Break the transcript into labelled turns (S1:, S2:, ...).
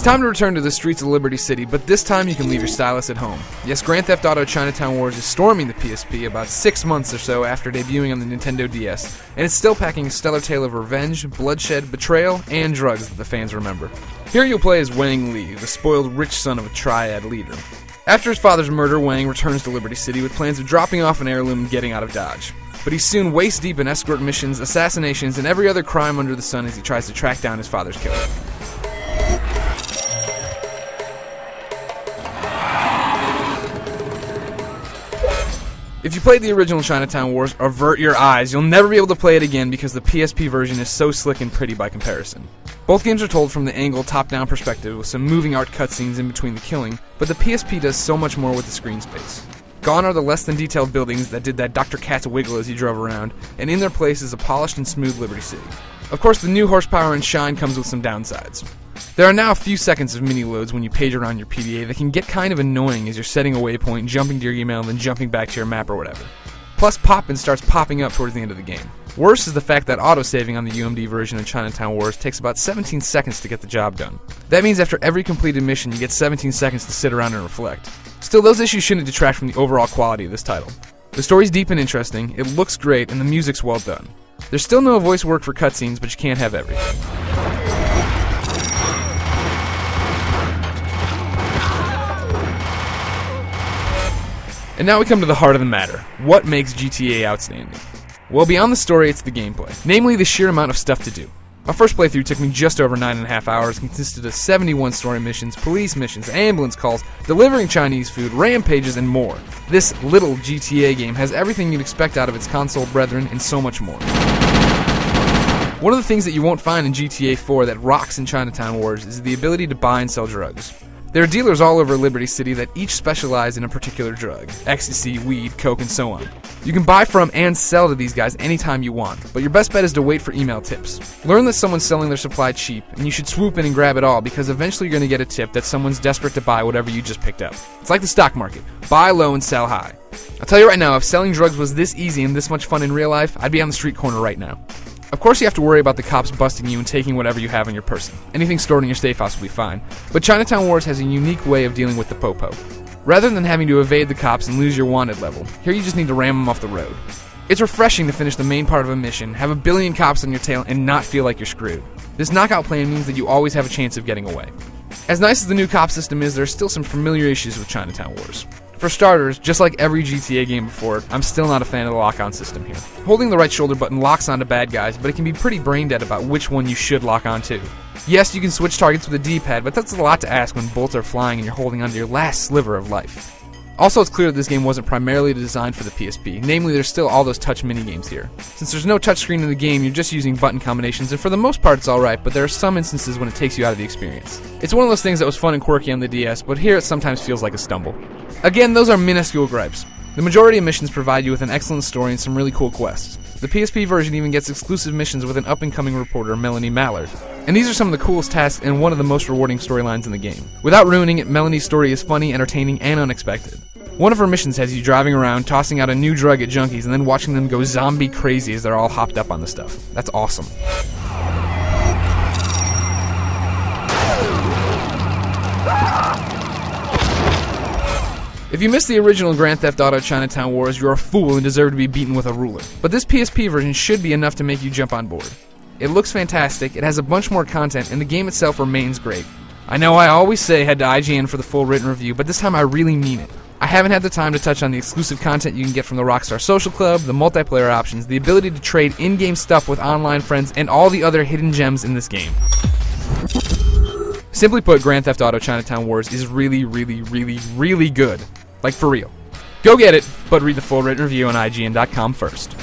S1: time to return to the streets of Liberty City, but this time you can leave your stylus at home. Yes, Grand Theft Auto Chinatown Wars is storming the PSP about 6 months or so after debuting on the Nintendo DS, and it's still packing a stellar tale of revenge, bloodshed, betrayal, and drugs that the fans remember. Here you'll play as Wang Li, the spoiled rich son of a triad leader. After his father's murder, Wang returns to Liberty City with plans of dropping off an heirloom and getting out of Dodge. But he's soon waist-deep in escort missions, assassinations, and every other crime under the sun as he tries to track down his father's killer. If you played the original Chinatown Wars, avert your eyes. You'll never be able to play it again because the PSP version is so slick and pretty by comparison. Both games are told from the angle top-down perspective with some moving art cutscenes in between the killing, but the PSP does so much more with the screen space. Gone are the less than detailed buildings that did that Dr. Katz wiggle as you drove around, and in their place is a polished and smooth Liberty City. Of course, the new horsepower and shine comes with some downsides. There are now a few seconds of mini-loads when you page around your PDA that can get kind of annoying as you're setting a waypoint, jumping to your email, and then jumping back to your map or whatever. Plus, Poppin' starts popping up towards the end of the game. Worse is the fact that autosaving on the UMD version of Chinatown Wars takes about 17 seconds to get the job done. That means after every completed mission, you get 17 seconds to sit around and reflect. Still, those issues shouldn't detract from the overall quality of this title. The story's deep and interesting, it looks great, and the music's well done. There's still no voice work for cutscenes, but you can't have everything. And now we come to the heart of the matter. What makes GTA outstanding? Well, beyond the story, it's the gameplay. Namely, the sheer amount of stuff to do. My first playthrough took me just over 9.5 hours, consisted of 71 story missions, police missions, ambulance calls, delivering Chinese food, rampages, and more. This little GTA game has everything you'd expect out of its console brethren and so much more. One of the things that you won't find in GTA 4 that rocks in Chinatown Wars is the ability to buy and sell drugs. There are dealers all over Liberty City that each specialize in a particular drug: ecstasy, weed, coke, and so on. You can buy from and sell to these guys anytime you want, but your best bet is to wait for email tips. Learn that someone's selling their supply cheap, and you should swoop in and grab it all because eventually you're going to get a tip that someone's desperate to buy whatever you just picked up. It's like the stock market. Buy low and sell high. I'll tell you right now, if selling drugs was this easy and this much fun in real life, I'd be on the street corner right now. Of course you have to worry about the cops busting you and taking whatever you have on your person. Anything stored in your safe house will be fine. But Chinatown Wars has a unique way of dealing with the popo. Rather than having to evade the cops and lose your wanted level, here you just need to ram them off the road. It's refreshing to finish the main part of a mission, have a billion cops on your tail, and not feel like you're screwed. This knockout plan means that you always have a chance of getting away. As nice as the new cop system is, there are still some familiar issues with Chinatown Wars. For starters, just like every GTA game before it, I'm still not a fan of the lock-on system here. Holding the right shoulder button locks onto bad guys, but it can be pretty brain-dead about which one you should lock onto. Yes, you can switch targets with a D-pad, but that's a lot to ask when bullets are flying and you're holding onto your last sliver of life. Also, it's clear that this game wasn't primarily designed for the PSP, namely there's still all those touch minigames here. Since there's no touchscreen in the game, you're just using button combinations, and for the most part it's alright, but there are some instances when it takes you out of the experience. It's one of those things that was fun and quirky on the DS, but here it sometimes feels like a stumble. Again, those are minuscule gripes. The majority of missions provide you with an excellent story and some really cool quests. The PSP version even gets exclusive missions with an up-and-coming reporter, Melanie Mallard. And these are some of the coolest tasks and one of the most rewarding storylines in the game. Without ruining it, Melanie's story is funny, entertaining, and unexpected. One of her missions has you driving around, tossing out a new drug at junkies, and then watching them go zombie crazy as they're all hopped up on the stuff. That's awesome. If you missed the original Grand Theft Auto Chinatown Wars, you're a fool and deserve to be beaten with a ruler. But this PSP version should be enough to make you jump on board. It looks fantastic, it has a bunch more content, and the game itself remains great. I know I always say head to IGN for the full written review, but this time I really mean it. I haven't had the time to touch on the exclusive content you can get from the Rockstar Social Club, the multiplayer options, the ability to trade in-game stuff with online friends, and all the other hidden gems in this game. Simply put, Grand Theft Auto Chinatown Wars is really, really, really, really good. Like, for real. Go get it, but read the full written review on IGN.com first.